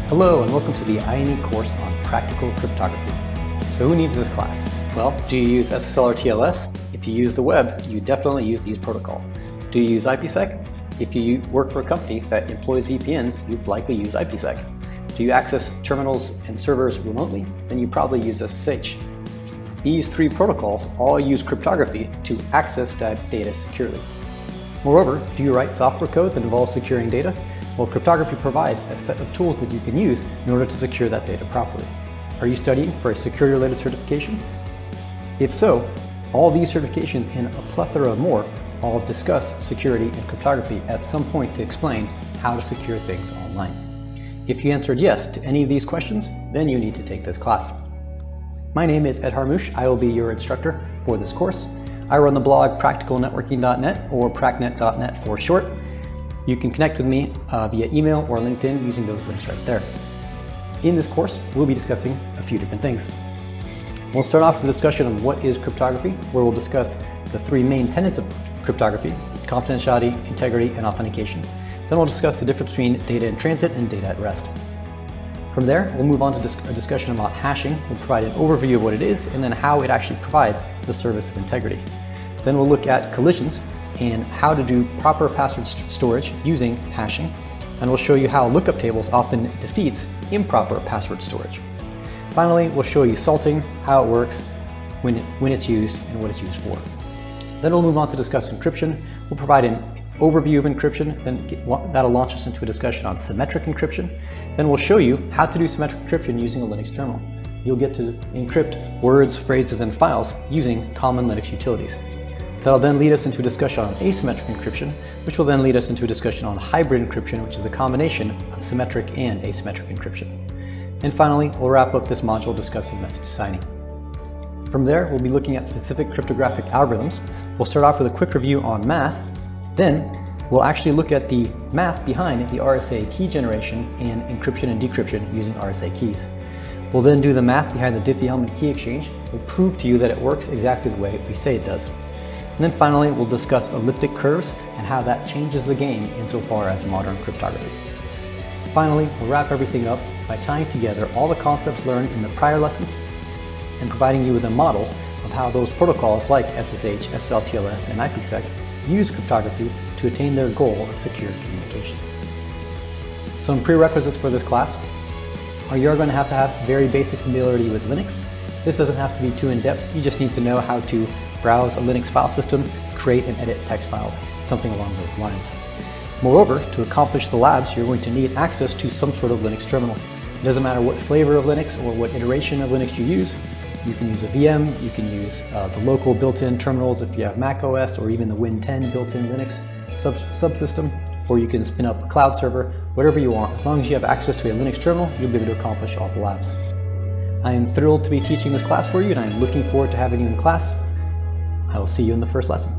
Hello and welcome to the INE course on practical cryptography. So who needs this class? Well, do you use SSL or TLS? If you use the web, you definitely use these protocols. Do you use IPsec? If you work for a company that employs VPNs, you'd likely use IPsec. Do you access terminals and servers remotely? Then you probably use SSH. These three protocols all use cryptography to access that data securely. Moreover, do you write software code that involves securing data? Well, cryptography provides a set of tools that you can use in order to secure that data properly. Are you studying for a security-related certification? If so, all these certifications and a plethora more all discuss security and cryptography at some point to explain how to secure things online. If you answered yes to any of these questions, then you need to take this class. My name is Ed Harmouche. I will be your instructor for this course. I run the blog practicalnetworking.net or pracnet.net for short. You can connect with me via email or LinkedIn using those links right there. In this course, we'll be discussing a few different things. We'll start off with a discussion of what is cryptography, where we'll discuss the three main tenets of cryptography: confidentiality, integrity, and authentication. Then we'll discuss the difference between data in transit and data at rest. From there, we'll move on to a discussion about hashing. We'll provide an overview of what it is and then how it actually provides the service of integrity. Then we'll look at collisions and how to do proper password storage using hashing. And we'll show you how lookup tables often defeats improper password storage. Finally, we'll show you salting, how it works, when it's used, and what it's used for. Then we'll move on to discuss encryption. We'll provide an overview of encryption, then that'll launch us into a discussion on symmetric encryption. Then we'll show you how to do symmetric encryption using a Linux terminal. You'll get to encrypt words, phrases, and files using common Linux utilities. That'll then lead us into a discussion on asymmetric encryption, which will then lead us into a discussion on hybrid encryption, which is the combination of symmetric and asymmetric encryption. And finally, we'll wrap up this module discussing message signing. From there, we'll be looking at specific cryptographic algorithms. We'll start off with a quick review on math. Then we'll actually look at the math behind the RSA key generation and encryption and decryption using RSA keys. We'll then do the math behind the Diffie-Hellman key exchange. We'll prove to you that it works exactly the way we say it does. And then finally, we'll discuss elliptic curves and how that changes the game insofar as modern cryptography. Finally, we'll wrap everything up by tying together all the concepts learned in the prior lessons and providing you with a model of how those protocols like SSH, SSL, TLS, and IPsec use cryptography to attain their goal of secure communication. Some prerequisites for this class are you're going to have very basic familiarity with Linux. This doesn't have to be too in-depth. You just need to know how to browse a Linux file system, create and edit text files, something along those lines. Moreover, to accomplish the labs, you're going to need access to some sort of Linux terminal. It doesn't matter what flavor of Linux or what iteration of Linux you use. You can use a VM, you can use the local built-in terminals if you have Mac OS, or even the Win 10 built-in Linux subsystem, or you can spin up a cloud server, whatever you want. As long as you have access to a Linux terminal, you'll be able to accomplish all the labs. I am thrilled to be teaching this class for you, and I am looking forward to having you in class. I will see you in the first lesson.